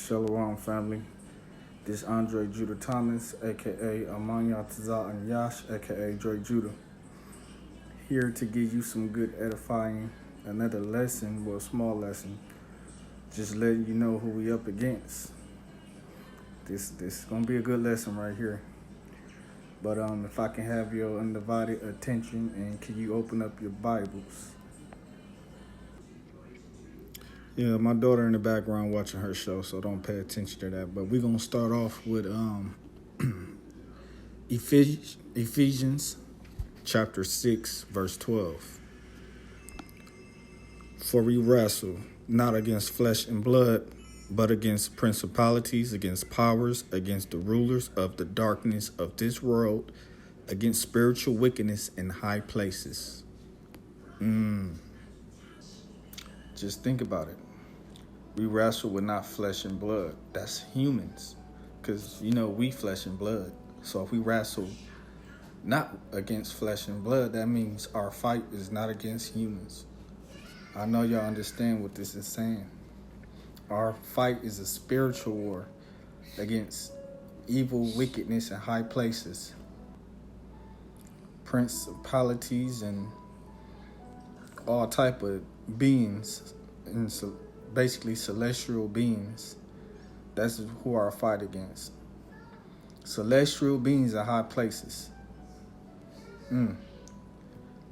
Shalom family. This Andre Judah Thomas, aka Amanya Taza and Yash, aka Dre Judah. Here to give you some good edifying, another lesson, well, a small lesson. Just letting you know who we up against. This is gonna be a good lesson right here. But if I can have your undivided attention, and can you open up your Bibles? Yeah, my daughter in the background watching her show, so don't pay attention to that. But we're gonna start off with Ephesians chapter 6, verse 12. For we wrestle not against flesh and blood, but against principalities, against powers, against the rulers of the darkness of this world, against spiritual wickedness in high places. Just think about it. We wrestle with not flesh and blood. That's humans. Because, we flesh and blood. So if we wrestle not against flesh and blood, that means our fight is not against humans. I know y'all understand what this is saying. Our fight is a spiritual war against evil wickedness in high places. Principalities and all type of beings, and basically celestial beings. That's who our fight against. Celestial beings in high places.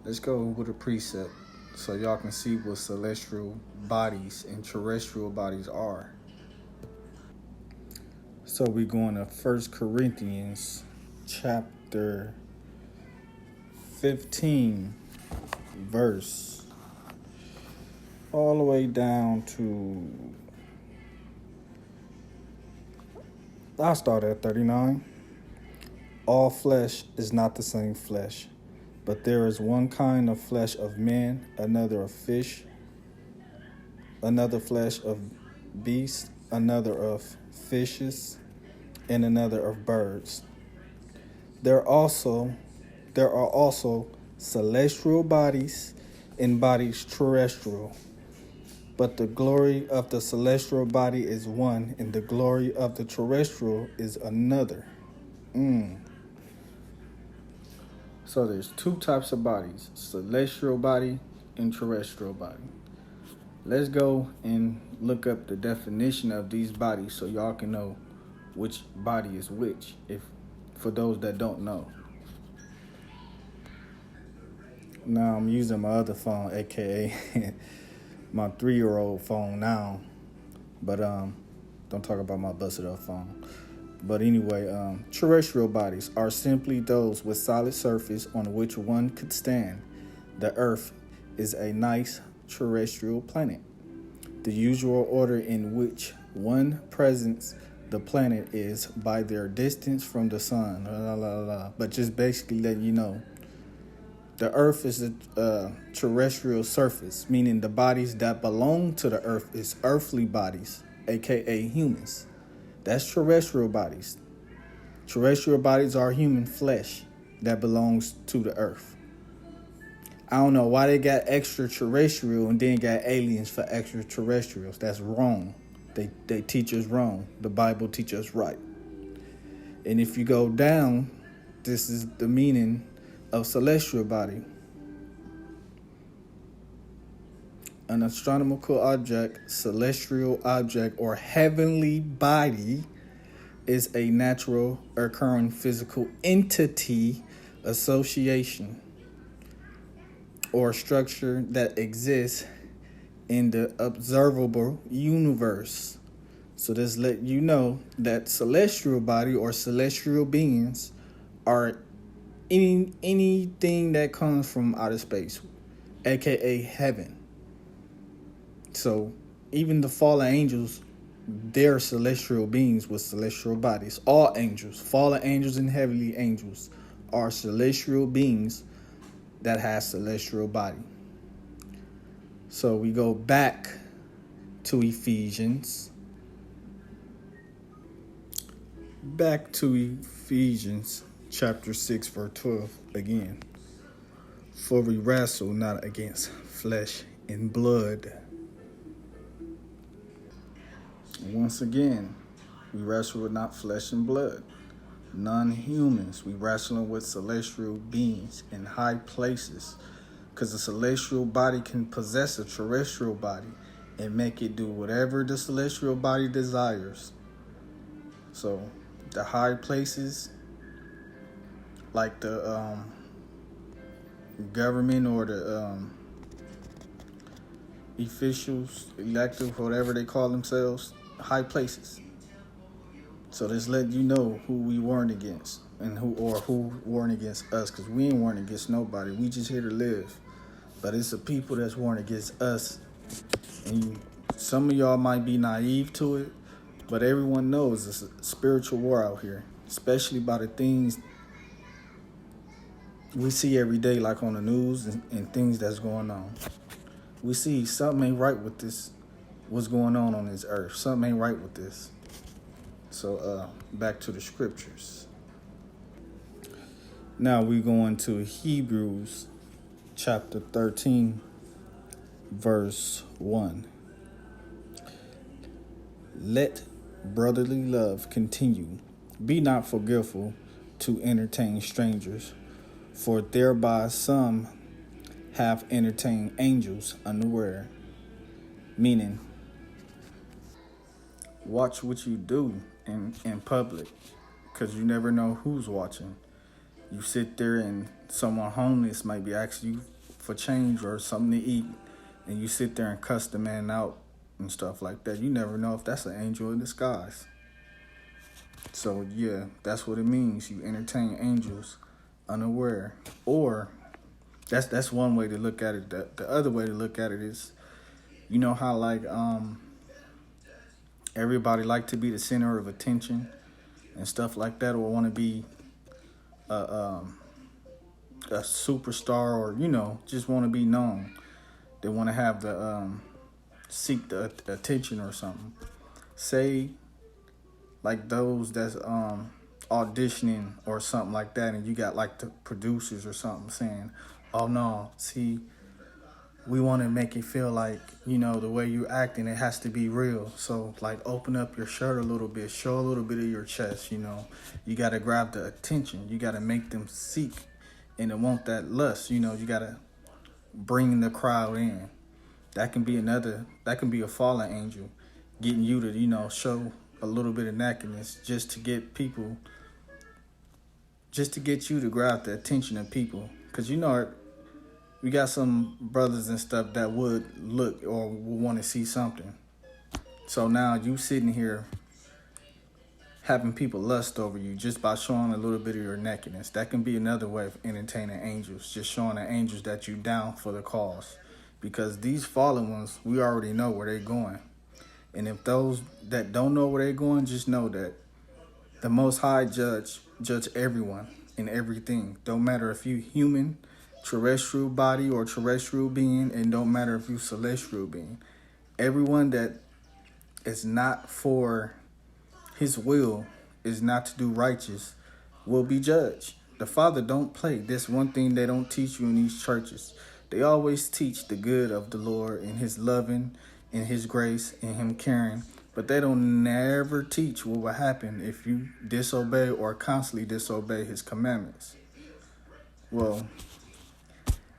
Let's go with a precept so y'all can see what celestial bodies and terrestrial bodies are. So we're going to 1 Corinthians chapter 15, verse all the way down to, I'll start at 39. All flesh is not the same flesh, but there is one kind of flesh of men, another of fish, another flesh of beasts, another of fishes, and another of birds. There are also celestial bodies and bodies terrestrial. But the glory of the celestial body is one, and the glory of the terrestrial is another. So there's two types of bodies, celestial body and terrestrial body. Let's go and look up the definition of these bodies so y'all can know which body is which, for those that don't know. Now I'm using my other phone, aka my 3-year-old phone now, but don't talk about my busted up phone. But anyway, terrestrial bodies are simply those with solid surface on which one could stand. The Earth is a nice terrestrial planet. The usual order in which one presents the planet is by their distance from the sun. But just basically letting you know, the Earth is a terrestrial surface, meaning the bodies that belong to the Earth is earthly bodies, aka humans. That's terrestrial bodies. Terrestrial bodies are human flesh that belongs to the Earth. I don't know why they got extraterrestrial and then got aliens for extraterrestrials. That's wrong. They teach us wrong. The Bible teaches us right. And if you go down, this is the meaning of celestial body. An astronomical object, celestial object, or heavenly body is a natural occurring physical entity, association, or structure that exists in the observable universe. So this let you know that celestial body or celestial beings are anything that comes from outer space, aka heaven. So even the fallen angels, they're celestial beings with celestial bodies. All angels, fallen angels and heavenly angels, are celestial beings that have celestial body. So we go back to Ephesians. Chapter 6, verse 12 again. For we wrestle not against flesh and blood. Once again, we wrestle with not flesh and blood, non-humans. We wrestling with celestial beings in high places, because a celestial body can possess a terrestrial body and make it do whatever the celestial body desires. So the high places, like the government or the officials, elective, whatever they call themselves, high places. So this let you know who we weren't against and who weren't against us, because we ain't weren't against nobody. We just here to live. But it's the people that's weren't against us. And some of y'all might be naive to it, but everyone knows it's a spiritual war out here, especially by the things we see every day, like on the news and things that's going on. We see something ain't right with this, what's going on this earth. Something ain't right with this. So back to the scriptures. Now we go into Hebrews chapter 13, verse 1. Let brotherly love continue. Be not forgetful to entertain strangers, for thereby some have entertained angels unaware. Meaning, watch what you do in public, because you never know who's watching. You sit there and someone homeless might be asking you for change or something to eat, and you sit there and cuss the man out and stuff like that. You never know if that's an angel in disguise. So yeah, that's what it means. You entertain angels unaware. Or that's one way to look at it. The other way to look at it is, you know how like everybody like to be the center of attention and stuff like that, or want to be a superstar, or just want to be known. They want to have the seek the attention or something. Say like those that's auditioning or something like that, and you got like the producers or something saying, "Oh no, see, we want to make it feel like, the way you're acting, it has to be real. So, like, open up your shirt a little bit, show a little bit of your chest, You got to grab the attention. You got to make them seek and want that lust, You got to bring the crowd in. That can be a fallen angel getting you to, show a little bit of nakedness just to get you to grab the attention of people. Because, we got some brothers and stuff that would look or would want to see something. So now you sitting here having people lust over you just by showing a little bit of your nakedness. That can be another way of entertaining angels, just showing the angels that you down for the cause. Because these fallen ones, we already know where they're going. And if those that don't know where they're going, just know that the Most High judge everyone and everything. Don't matter if you human, terrestrial body, or terrestrial being, and don't matter if you celestial being. Everyone that is not for his will, is not to do righteous, will be judged. The Father don't play. This one thing they don't teach you in these churches. They always teach the good of the Lord and his loving and his grace and him caring, but they don't never teach what will happen if you disobey or constantly disobey his commandments. Well,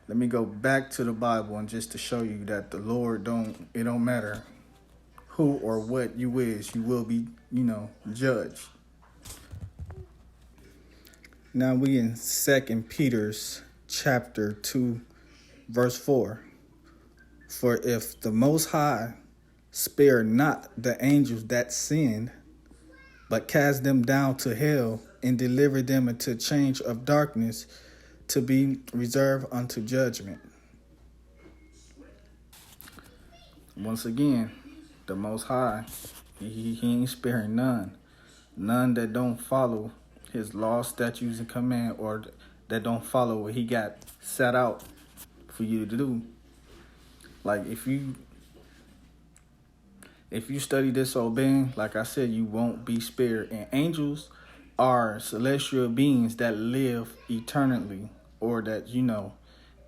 let me go back to the Bible and just to show you that the Lord it don't matter who or what you is, you will be, judged. Now we in 2 Peter's chapter 2, verse 4. For if the Most High spare not the angels that sinned, but cast them down to hell and delivered them into change of darkness, to be reserved unto judgment. Once again, the Most High, he ain't sparing none. None that don't follow his laws, statutes, and command, or that don't follow what he got set out for you to do. Like if you study disobeying, like I said, you won't be spared. And angels are celestial beings that live eternally, or that,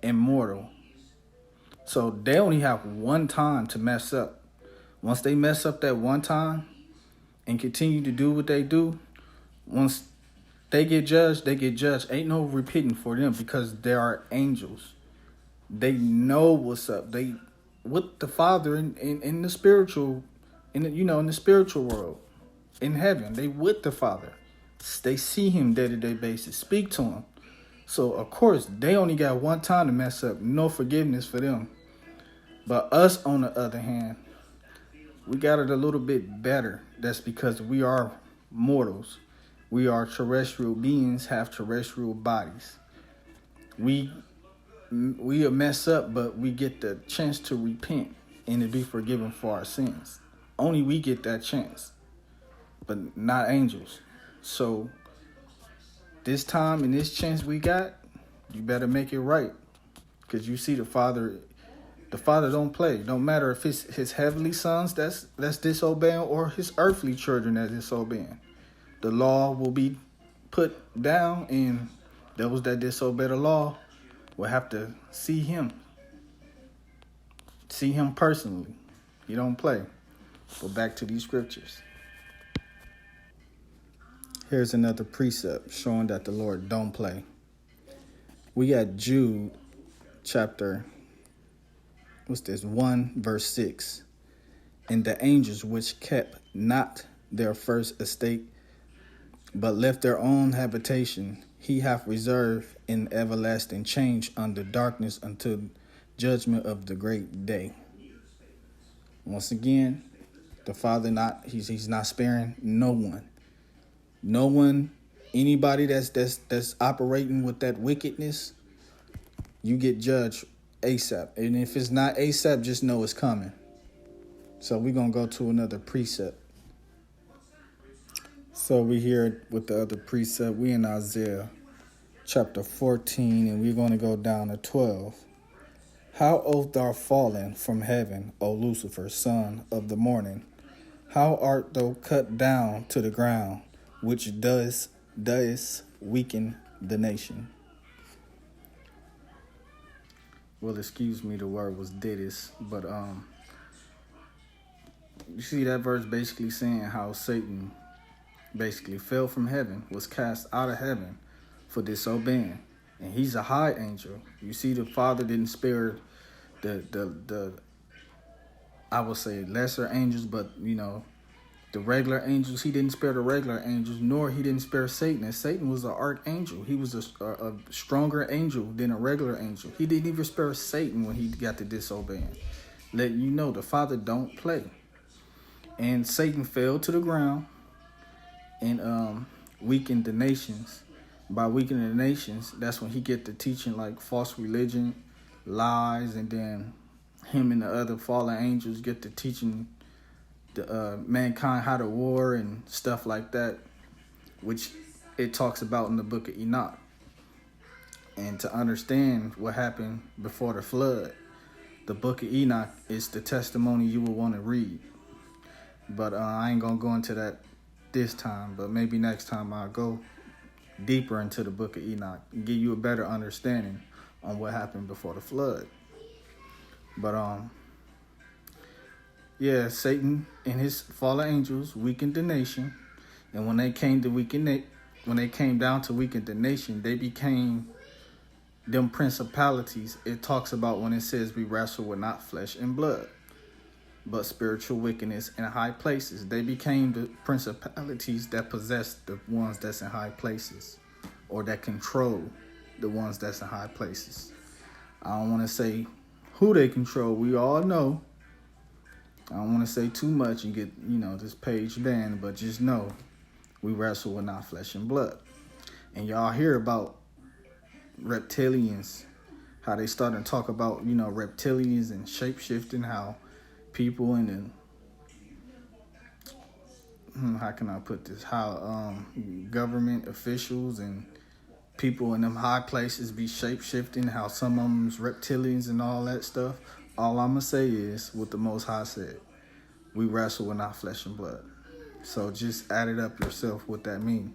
immortal. So they only have one time to mess up. Once they mess up that one time and continue to do what they do, once they get judged, they get judged. Ain't no repeating for them because there are angels. They know what's up. They with the Father in the spiritual, in the spiritual world, in heaven. They with the Father. They see Him day-to-day basis. Speak to Him. So of course they only got one time to mess up. No forgiveness for them. But us, on the other hand, we got it a little bit better. That's because we are mortals. We are terrestrial beings, have terrestrial bodies. We mess up, but we get the chance to repent and to be forgiven for our sins. Only we get that chance, but not angels. So this time and this chance we got, you better make it right. Because you see the Father don't play. Don't matter if it's his heavenly sons that's disobeying or his earthly children that's disobeying. The law will be put down, and those that disobey the law will have to see him personally. He don't play. Go back to these scriptures. Here's another precept showing that the Lord don't play. We got Jude chapter 1 verse 6. And the angels which kept not their first estate, but left their own habitation, he hath reserved in everlasting change under darkness until judgment of the great day. Once again, the Father he's not sparing no one. No one, anybody that's operating with that wickedness, you get judged ASAP. And if it's not ASAP, just know it's coming. So we're going to go to another precept. So we here with the other precept. We in Isaiah chapter 14, and we're going to go down to 12. How oft thou fallen from heaven, O Lucifer, son of the morning? How art thou cut down to the ground, which does weaken the nation? Well, excuse me, the word was didis, but you see that verse basically saying how Satan basically fell from heaven, was cast out of heaven for disobeying, and he's a high angel. You see, the Father didn't spare the I would say lesser angels, but the regular angels. He didn't spare the regular angels, nor he didn't spare Satan. And Satan was an archangel. He was a stronger angel than a regular angel. He didn't even spare Satan when he got to disobeying. Letting you know the Father don't play. And Satan fell to the ground and weakened the nations. By weakening the nations, that's when he get to teaching like false religion, lies, and then him and the other fallen angels get to teaching the mankind how to war and stuff like that, which it talks about in the book of Enoch. And to understand what happened before the flood, the book of Enoch is the testimony you will want to read. But I ain't gonna go into that this time, but maybe next time I'll go deeper into the book of Enoch and give you a better understanding on what happened before the flood. But yeah, Satan and his fallen angels weakened the nation, and when they came down to weaken the nation, they became them principalities. It talks about when it says we wrestle with not flesh and blood, but spiritual wickedness in high places. They became the principalities that possess the ones that's in high places, or that control the ones that's in high places. I don't want to say who they control. We all know. I don't want to say too much and get, this page banned, but just know we wrestle with not flesh and blood. And y'all hear about reptilians, how they started to talk about, reptilians and shape-shifting, how people in the, how can I put this, how government officials and people in them high places be shape-shifting, how some of them's reptilians and all that stuff. All I'm going to say is what the Most High said. We wrestle with not flesh and blood. So just add it up yourself what that means.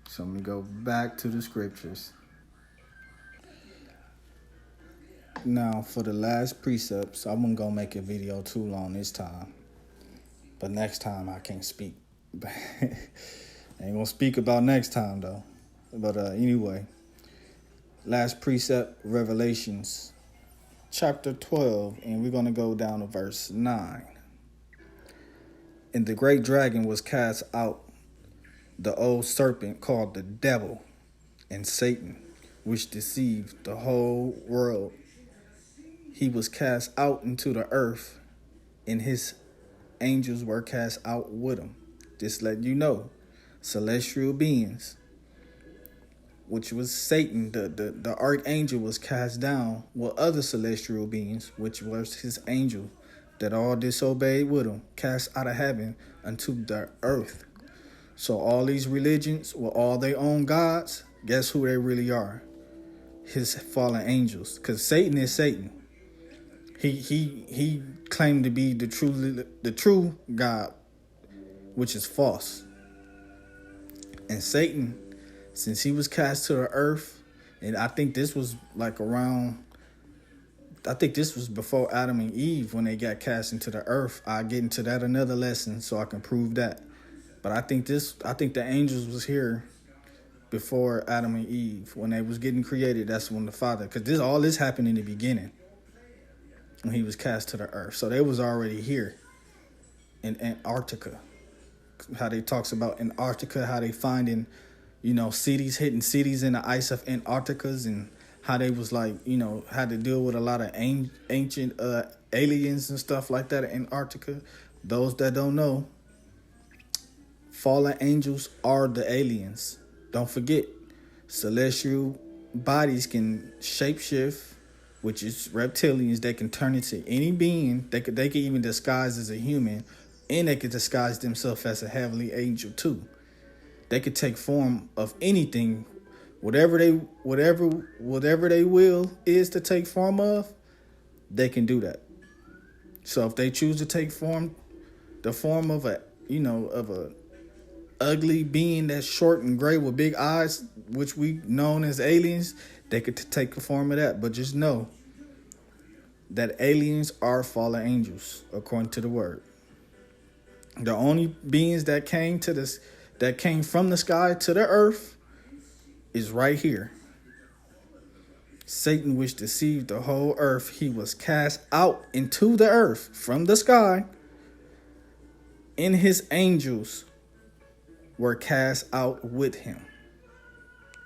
So let me go back to the scriptures. Now, for the last precepts, I wasn't gonna make a video too long this time, but next time I can't speak. I ain't gonna speak about next time though. But anyway, last precept, Revelations chapter 12, and we're gonna go down to verse 9. And the great dragon was cast out, the old serpent called the devil and Satan, which deceived the whole world. He was cast out into the earth, and his angels were cast out with him. Just let you know, celestial beings, which was Satan, the archangel, was cast down with other celestial beings, which was his angel, that all disobeyed with him, cast out of heaven unto the earth. So all these religions with all their own gods, guess who they really are? His fallen angels. Because Satan is Satan. He claimed to be the true God, which is false. And Satan, since he was cast to the earth, and I think this was before Adam and Eve when they got cast into the earth. I'll get into that another lesson so I can prove that. But I think the angels was here before Adam and Eve. When they was getting created, that's when the Father, because all this happened in the beginning when he was cast to the earth. So they was already here in Antarctica. How they talks about Antarctica, how they finding, cities, hitting cities in the ice of Antarcticas, and how they was had to deal with a lot of ancient aliens and stuff like that in Antarctica. Those that don't know, fallen angels are the aliens. Don't forget, celestial bodies can shapeshift, which is reptilians. They can turn into any being. They could even disguise as a human, and they could disguise themselves as a heavenly angel too. They could take form of anything, whatever they will is to take form of. They can do that. So if they choose to take the form of a ugly being that's short and gray with big eyes, which we known as aliens, they could take the form of that. But just know that aliens are fallen angels, according to the word. The only beings that came from the sky to the earth is right here. Satan, which deceived the whole earth, he was cast out into the earth from the sky, and his angels were cast out with him.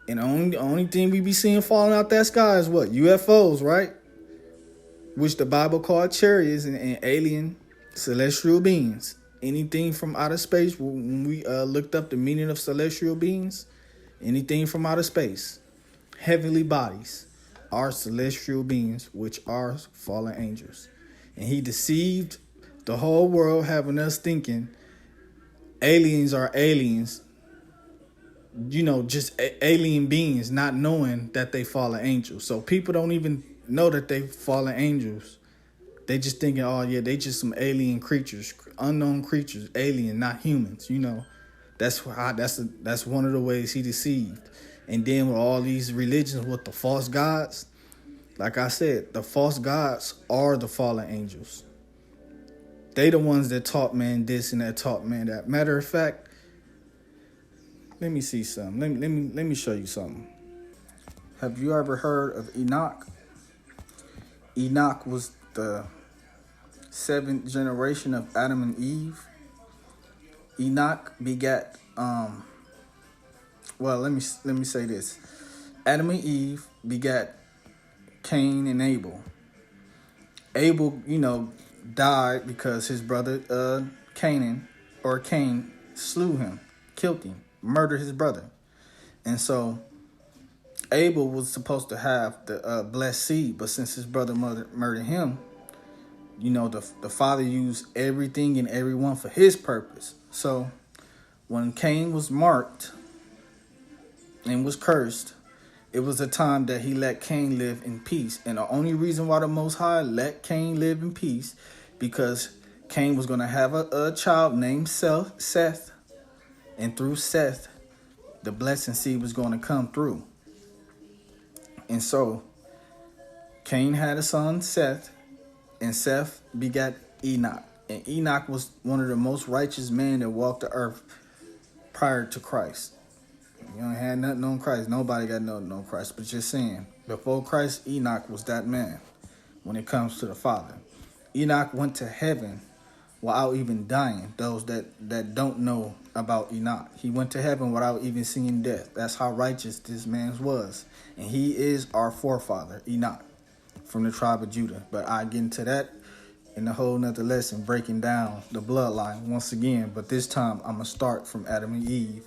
And the only thing we be seeing falling out that sky is what? UFOs, right? Which the Bible called chariots and alien celestial beings. Anything from outer space, when we looked up the meaning of celestial beings, anything from outer space, heavenly bodies, are celestial beings, which are fallen angels. And he deceived the whole world, having us thinking aliens are aliens, just alien beings, not knowing that they fallen angels. So people don't even know that they fallen angels. They just thinking, oh yeah, they just some alien creatures, unknown creatures, alien, not humans. That's one of the ways he deceived. And then with all these religions with the false gods, like I said, the false gods are the fallen angels. They the ones that taught man this and that taught man that. Matter of fact, let me see something. Let me show you something. Have you ever heard of Enoch? Enoch was the 7th generation of Adam and Eve. Enoch begat let me say this. Adam and Eve begat Cain and Abel. Abel, died because his brother Cain slew him, killed him, murdered his brother. And so Abel was supposed to have the blessed seed, but since his brother murdered him, the father used everything and everyone for his purpose. So when Cain was marked and was cursed, it was a time that he let Cain live in peace. And the only reason why the Most High let Cain live in peace, because Cain was going to have a child named Seth. And through Seth, the blessing seed was going to come through. And so Cain had a son, Seth, and Seth begat Enoch. And Enoch was one of the most righteous men that walked the earth prior to Christ. You don't have nothing on Christ. Nobody got nothing on Christ. But just saying, before Christ, Enoch was that man when it comes to the Father. Enoch went to heaven without even dying. Those that don't know about Enoch. He went to heaven without even seeing death. That's how righteous this man was. And he is our forefather, Enoch, from the tribe of Judah. But I get into that in a whole nother lesson, breaking down the bloodline once again. But this time, I'm going to start from Adam and Eve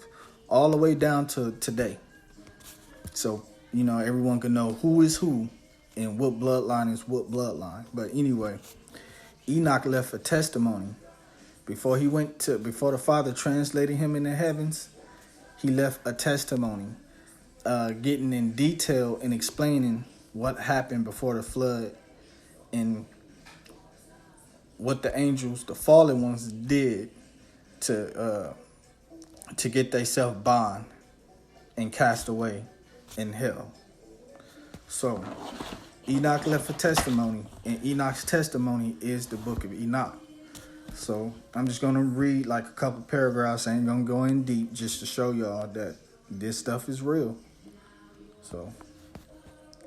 all the way down to today. So, everyone can know who is who and what bloodline is what bloodline. But anyway, Enoch left a testimony before the Father translated him in the heavens. He left a testimony, getting in detail and explaining what happened before the flood and what the angels, the fallen ones, did to get themselves bound and cast away in hell. So Enoch left a testimony, and Enoch's testimony is the book of Enoch. So I'm just going to read like a couple paragraphs. I ain't going to go in deep, just to show y'all that this stuff is real. So,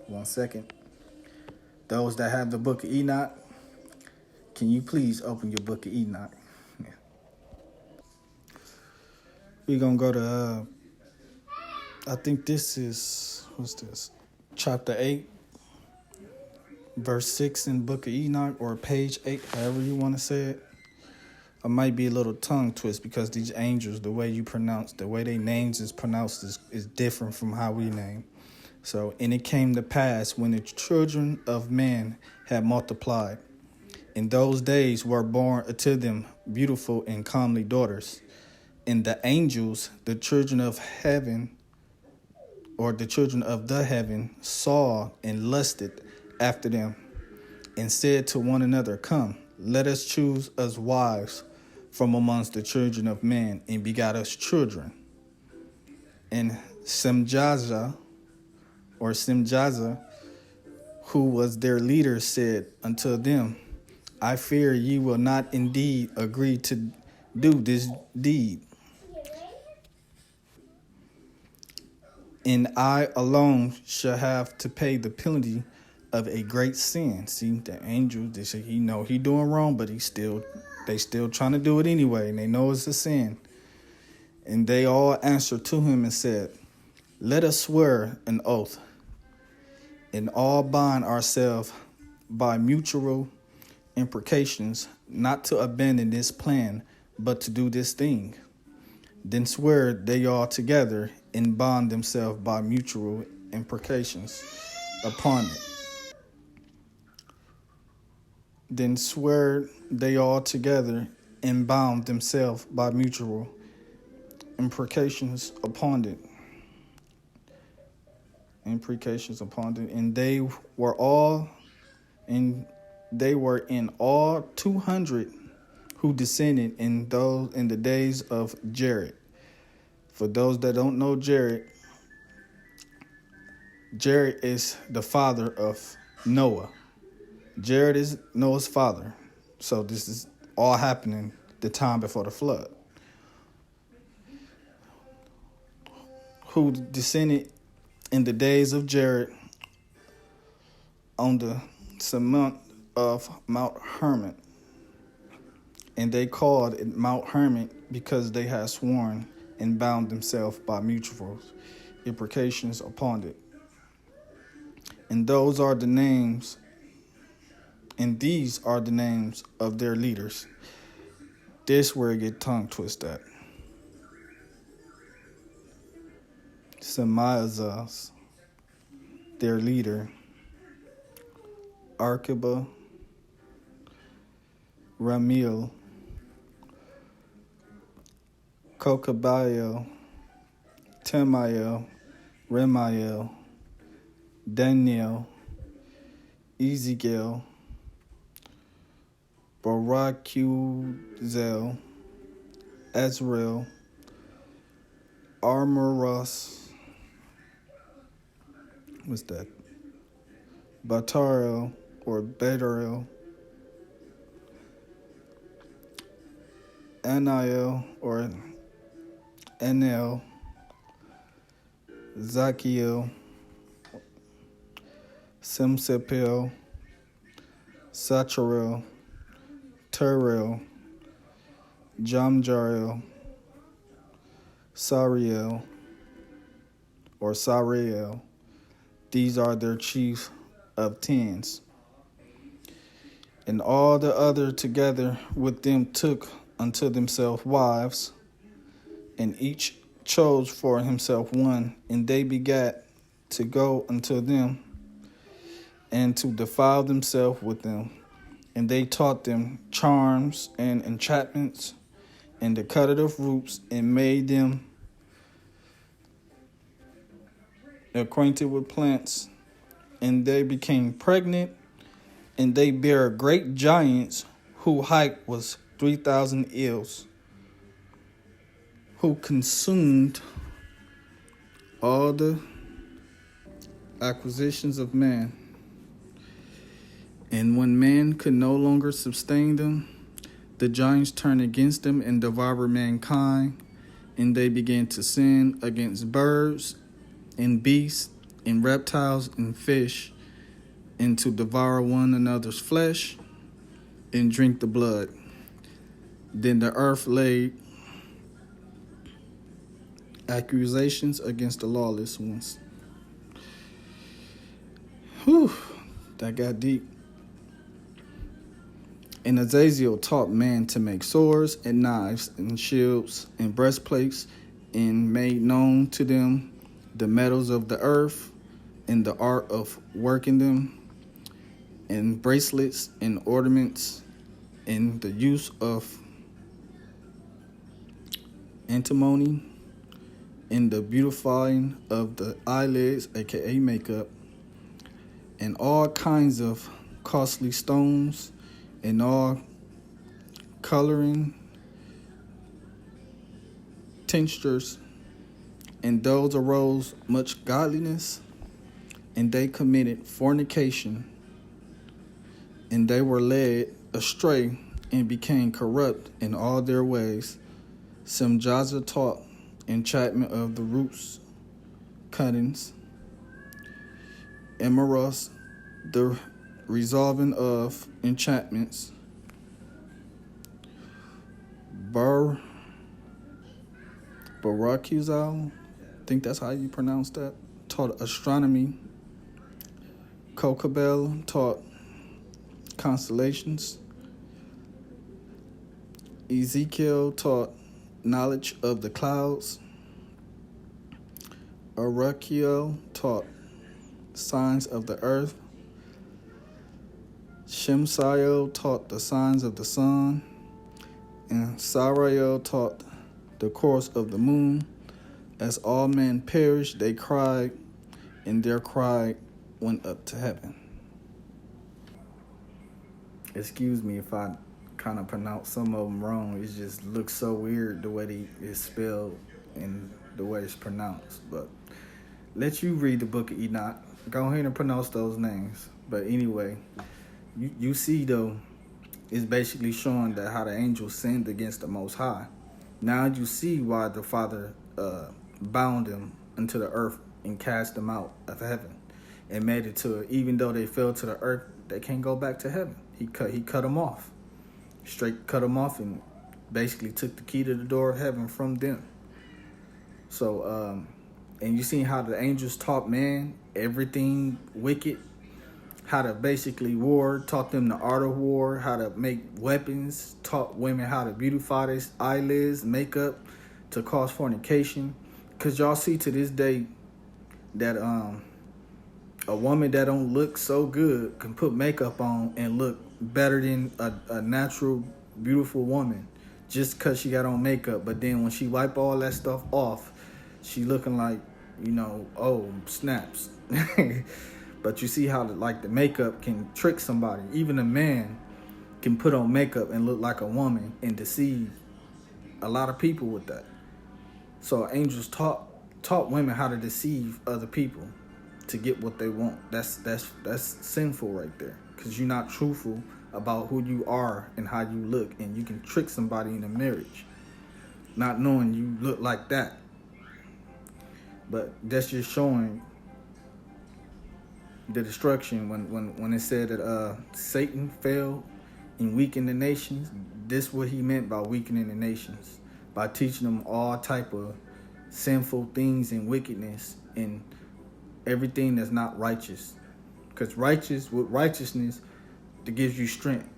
1 second. Those that have the book of Enoch, can you please open your book of Enoch? Yeah. We're going to go to, I think this is, what's this? Chapter 8, verse 6 in the book of Enoch, or page 8, however you want to say it. It might be a little tongue twist because these angels, the way their names is pronounced is different from how we name. So, and it came to pass when the children of man had multiplied, in those days were born unto them beautiful and comely daughters. And the angels, the children of heaven, or the children of the heaven, saw and lusted after them, and said to one another, Come, let us choose us wives from amongst the children of men, and begot us children. And Simjaza, who was their leader, said unto them, I fear ye will not indeed agree to do this deed, and I alone shall have to pay the penalty of a great sin. See, the angels, they say he doing wrong, but they still trying to do it anyway, and they know it's a sin. And they all answered to him and said, Let us swear an oath, and all bind ourselves by mutual imprecations, not to abandon this plan, but to do this thing. Then swear they all together, and bond themselves by mutual imprecations upon it. Then swear they all together, and bound themselves by mutual imprecations upon it. And they were in all 200 who descended in the days of Jared. For those that don't know Jared is the father of Noah. Jared is Noah's father. So this is all happening the time before the flood. Who descended in the days of Jared on the summit of Mount Hermon. And they called it Mount Hermon because they had sworn and bound themselves by mutual imprecations upon it. And these are the names of their leaders. This where it get tongue twisted at. Semiazas, their leader. Arkiba, Ramiel, Kokabiel, Temael, Remael, Daniel, Ezekiel, Barakuzel, Ezrael, Armoros, what's that? Batarel or Betarel, Anael or Enel, Zachiel, Simsepel, Sacharel, Terrell, Jamjarel, Sariel, or Sariel. These are their chief of tens. And all the other together with them took unto themselves wives, and each chose for himself one, and they begat to go unto them, and to defile themselves with them. And they taught them charms and enchantments, and the cutting of roots, and made them acquainted with plants. And they became pregnant, and they bare great giants, whose height was 3,000 ells, who consumed all the acquisitions of man. And when man could no longer sustain them, the giants turned against them and devoured mankind, and they began to sin against birds and beasts and reptiles and fish, and to devour one another's flesh and drink the blood. Then the earth laid accusations against the lawless ones. Whew, that got deep. And Azazel taught man to make swords and knives and shields and breastplates, and made known to them the metals of the earth and the art of working them, and bracelets and ornaments, and the use of antimony, and the beautifying of the eyelids, aka makeup, and all kinds of costly stones, and all coloring tinctures. And those arose much godliness, and they committed fornication, and they were led astray and became corrupt in all their ways. Simjaza taught enchantment of the roots, cuttings, Emeros, the resolving of enchantments, Barakuzal, I think that's how you pronounce that, taught astronomy. Kokabel taught constellations. Ezekiel taught knowledge of the clouds. Arakiel taught signs of the earth. Shemsiel taught the signs of the sun. And Sarael taught the course of the moon. As all men perished, they cried, and their cry went up to heaven. Excuse me if I kind of pronounce some of them wrong. It just looks so weird the way it's spelled and the way it's pronounced. But let you read the book of Enoch. Go ahead and pronounce those names. But anyway, you see though, it's basically showing that how the angels sinned against the Most High. Now you see why the Father bound them into the earth and cast them out of heaven, and made it to, even though they fell to the earth, they can't go back to heaven. He cut them off, straight cut them off, and basically took the key to the door of heaven from them. So, and you see how the angels taught man everything wicked, how to basically war, taught them the art of war, how to make weapons, taught women how to beautify their eyelids, makeup, to cause fornication. Because y'all see to this day that a woman that don't look so good can put makeup on and look better than a natural, beautiful woman just because she got on makeup. But then when she wipe all that stuff off, she looking like, oh, snaps. But you see how the makeup can trick somebody. Even a man can put on makeup and look like a woman and deceive a lot of people with that. So angels taught women how to deceive other people. to get what they want. That's sinful right there, because you're not truthful about who you are and how you look, and you can trick somebody in a marriage not knowing you look like that. But that's just showing the destruction when it said that Satan fell and weakened the nations. This what he meant by weakening the nations, by teaching them all type of sinful things and wickedness and everything that's not righteous. Because with righteousness, it gives you strength,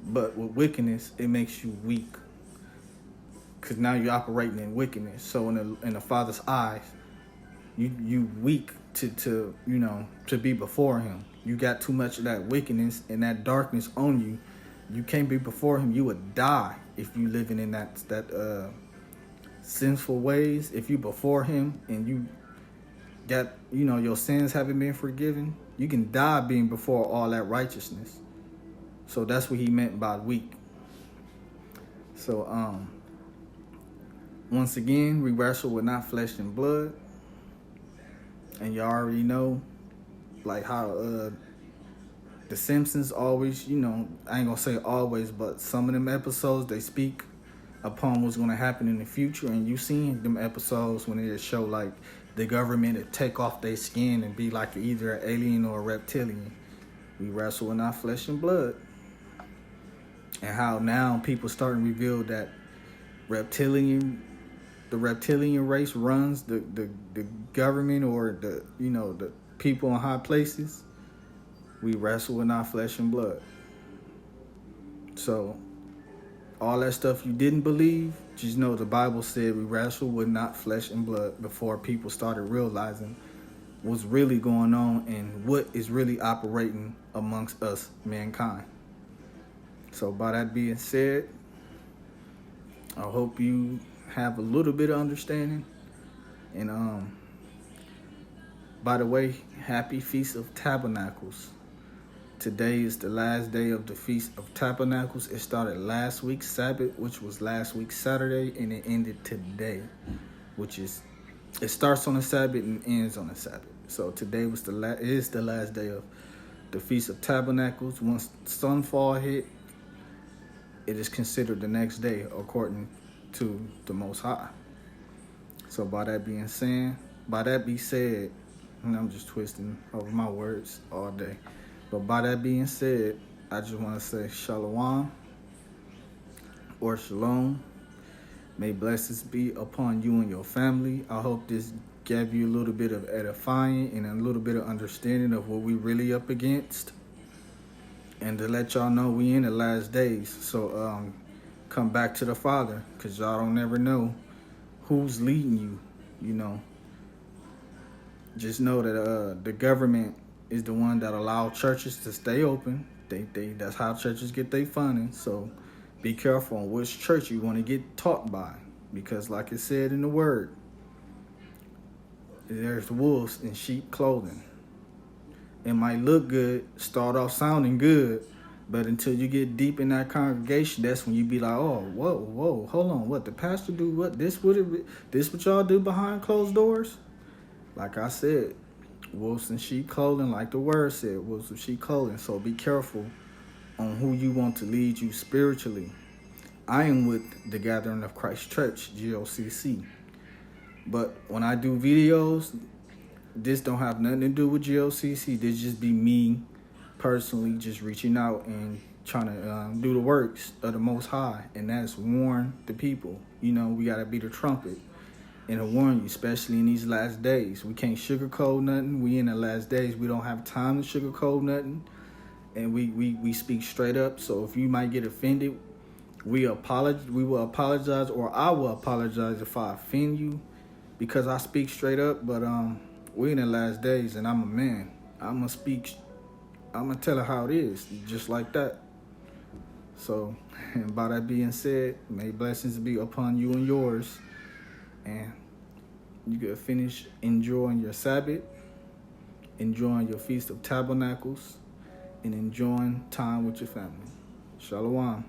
but with wickedness, it makes you weak. Because now you're operating in wickedness. So in the Father's eyes, you weak to be before Him. You got too much of that wickedness and that darkness on you. You can't be before Him. You would die if you living in that sinful ways. If you before Him and you got your sins haven't been forgiven, you can die being before all that righteousness. So that's what He meant by weak. So once again, we wrestle with not flesh and blood. And you already know, like how the Simpsons always, I ain't gonna say always, but some of them episodes, they speak upon what's gonna happen in the future. And you seen them episodes when they show like the government to take off their skin and be like either an alien or a reptilian. We wrestle with not flesh and blood. And how now people starting to reveal that the reptilian race runs the government or the people in high places. We wrestle with not flesh and blood. So all that stuff you didn't believe, just know the Bible said we wrestle with not flesh and blood before people started realizing what's really going on and what is really operating amongst us, mankind. So by that being said, I hope you have a little bit of understanding. And by the way, happy Feast of Tabernacles. Today is the last day of the Feast of Tabernacles. It started last week's Sabbath, which was last week's Saturday, and it ended today, it starts on the Sabbath and ends on the Sabbath. So today is the last day of the Feast of Tabernacles. Once sunfall hit, it is considered the next day according to the Most High. So by that being said, and I'm just twisting over my words all day. But by that being said, I just want to say shalom or shalom. May blessings be upon you and your family. I hope this gave you a little bit of edifying and a little bit of understanding of what we really up against. And to let y'all know we in the last days. So come back to the Father, because y'all don't never know who's leading you, Just know that the government is the one that allow churches to stay open. That's how churches get their funding. So be careful on which church you want to get taught by, because like it said in the word, there's wolves in sheep clothing. It might look good, start off sounding good, but until you get deep in that congregation, that's when you be like, oh, whoa, hold on, what the pastor do? What this what y'all do behind closed doors? Like I said, wolves in sheep clothing, like the word said, wolves in sheep clothing. So be careful on who you want to lead you spiritually. I am with the Gathering of Christ Church, GOCC. But when I do videos, this don't have nothing to do with GOCC. This just be me personally just reaching out and trying to do the works of the Most High. And that's warn the people. We got to be the trumpet. And to warn you, especially in these last days. We can't sugarcoat nothing. We in the last days. We don't have time to sugarcoat nothing. And we speak straight up. So if you might get offended, we will apologize, or I will apologize if I offend you, because I speak straight up. But we're in the last days, and I'm a man. I'm going to tell her how it is, just like that. So, and by that being said, may blessings be upon you and yours. And you can finish enjoying your Sabbath, enjoying your Feast of Tabernacles, and enjoying time with your family. Shalom.